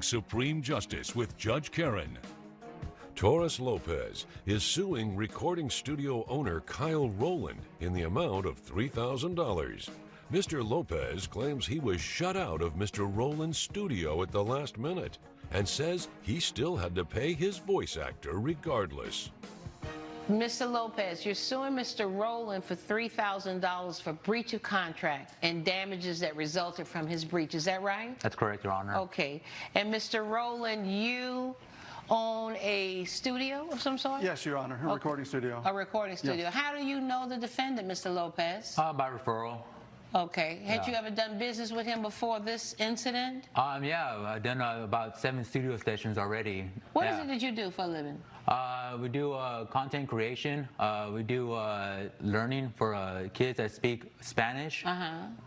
Supreme Justice with Judge Karen. Torres Lopez is suing recording studio owner Kyle Rowland in the amount of $3,000. Mr. Lopez claims he was shut out of Mr. Rowland's studio at the last minute and says he still had to pay his voice actor regardless. Mr. Lopez, you're suing Mr. Rowland for $3,000 for breach of contract and damages that resulted from his breach. Is that right? That's correct, Your Honor. Okay. And Mr. Rowland, you own a studio of some sort? Yes, Your Honor, a recording studio. A recording studio. Yes. How do you know the defendant, Mr. Lopez? By referral. Okay. Had you ever done business with him before this incident? Yeah, I've done about 7 studio stations already. What is it that you do for a living? We do content creation. We do learning for kids that speak Spanish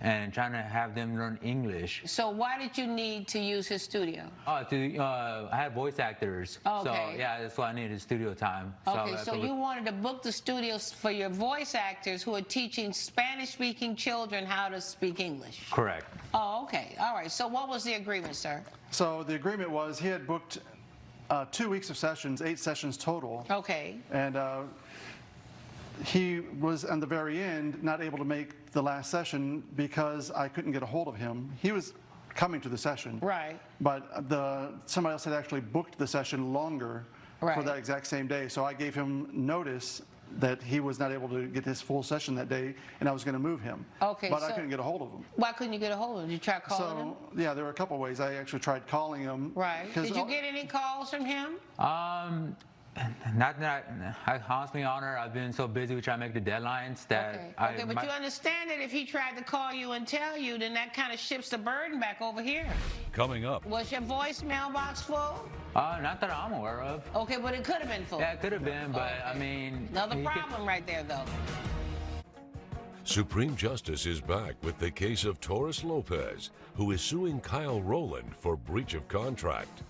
and trying to have them learn English. So why did you need to use his studio? I had voice actors. Okay. So, yeah, that's why I needed studio time. Okay, so you wanted to book the studios for your voice actors who are teaching Spanish-speaking children how to speak English. Correct. Oh, okay. All right. So what was the agreement, sir? So the agreement was he had booked 2 weeks of sessions, 8 sessions total. Okay. And he was, at the very end, not able to make the last session because I couldn't get a hold of him. He was coming to the session. Right. But somebody else had actually booked the session longer for that exact same day. So I gave him notice that he was not able to get his full session that day, and I was going to move him. Okay. But I couldn't get a hold of him. Why couldn't you get a hold of him? Did you try calling him? Yeah, there were a couple of ways. I actually tried calling him. Right. Did you get any calls from him? Not that I honestly, Honor, I've been so busy with trying to make the deadlines that Okay, but you understand that if he tried to call you and tell you, then that kind of shifts the burden back over here. Coming up. Was your voicemail box full? Not that I'm aware of. Okay, but it could have been full. Yeah, it could have been, but I mean... Another problem right there, though. Supreme Justice is back with the case of Torres Lopez, who is suing Kyle Rowland for breach of contract.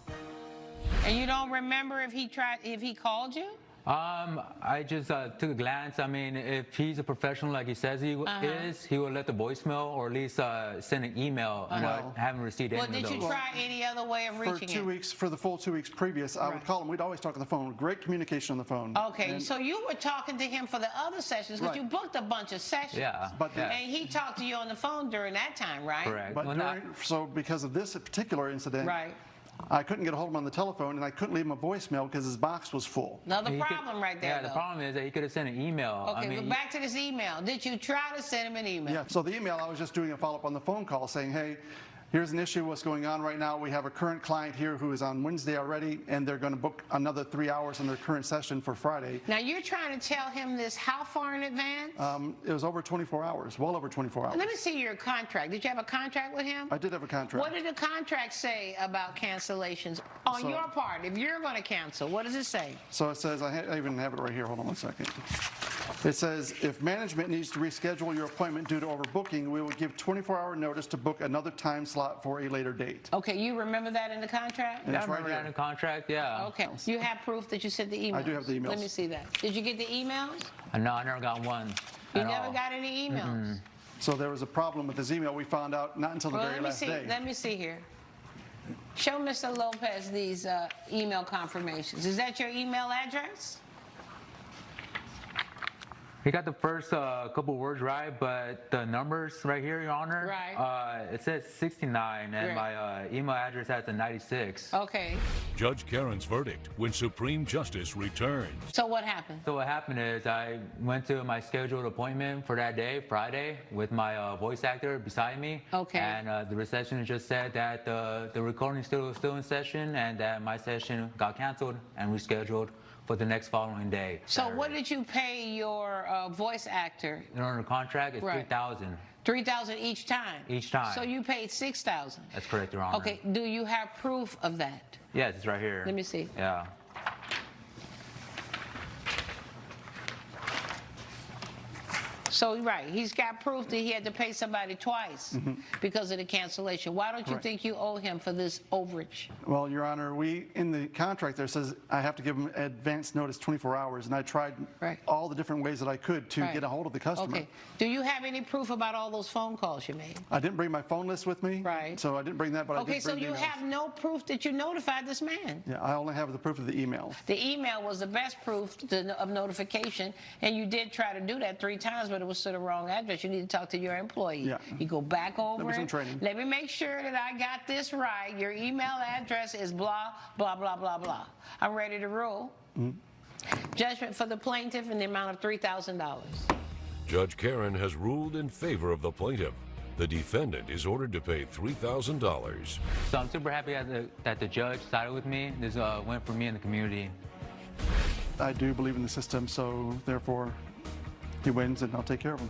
And you don't remember if he called you? I just took a glance. I mean, if he's a professional like he says he is, he will let the voicemail or at least send an email. And I haven't received any of those. Well, did you try any other way of reaching him? For the full 2 weeks previous, I would call him. We'd always talk on the phone. Great communication on the phone. Okay, so you were talking to him for the other sessions because you booked a bunch of sessions. Yeah. And he talked to you on the phone during that time, right? Correct. But so because of this particular incident, right, I couldn't get a hold of him on the telephone, and I couldn't leave him a voicemail because his box was full. Another problem right there, Yeah, the problem is that he could have sent an email. Okay, but back to this email. Did you try to send him an email? Yeah, so the email, I was just doing a follow-up on the phone call saying, hey, here's an issue, what's going on right now. We have a current client here who is on Wednesday already, and they're going to book another 3 hours in their current session for Friday. Now, you're trying to tell him this how far in advance? It was over 24 hours, well over 24 hours. Let me see your contract. Did you have a contract with him? I did have a contract. What did the contract say about cancellations on your part? If you're going to cancel, what does it say? So it says, I even have it right here. Hold on one second. It says, if management needs to reschedule your appointment due to overbooking, we will give 24-hour notice to book another time slot for a later date. Okay, you remember that in the contract? And I it's right remember here. that in the contract, yeah. Okay, you have proof that you sent the emails? I do have the emails. Let me see that. Did you get the emails? No, I never got one. You never got any emails? So there was a problem with his email. We found out not until the very last day. Let me see here. Show Mr. Lopez these email confirmations. Is that your email address? He got the first couple words right, but the numbers right here, Your Honor, it says 69, and my email address has a 96. Okay. Judge Karen's verdict when Supreme Justice returns. So what happened? So what happened is I went to my scheduled appointment for that day, Friday, with my voice actor beside me. Okay. And the receptionist just said that the recording studio was still in session and that my session got canceled and rescheduled for the next following day. So what did you pay your voice actor? Under the contract, it's $3,000. $3,000 each time? Each time. So you paid $6,000? That's correct, Your Honor. Okay, do you have proof of that? Yes, it's right here. Let me see. Yeah. So, right, he's got proof that he had to pay somebody twice because of the cancellation. Why don't you Correct. think you owe him for this overage? Well, Your Honor, in the contract there says I have to give them advance notice 24 hours, and I tried Right. all the different ways that I could to Right. get a hold of the customer. Okay. Do you have any proof about all those phone calls you made? I didn't bring my phone list with me, Right. so I didn't bring that, but I Okay, did so bring you the emails. have no proof that you notified this man. Yeah, I only have the proof of the email. The email was the best proof of notification, and you did try to do that 3 times, but it was to the wrong address. You need to talk to your employee. Yeah. You go back over was some it. training. Let me make sure that I got this right. Your email address is blah, blah, blah, blah, blah. I'm ready to rule. Judgment for the plaintiff in the amount of $3,000. Judge Karen has ruled in favor of the plaintiff. The defendant is ordered to pay $3,000. So I'm super happy that the judge sided with me. This win for me and the community. I do believe in the system, so therefore he wins, and I'll take care of him.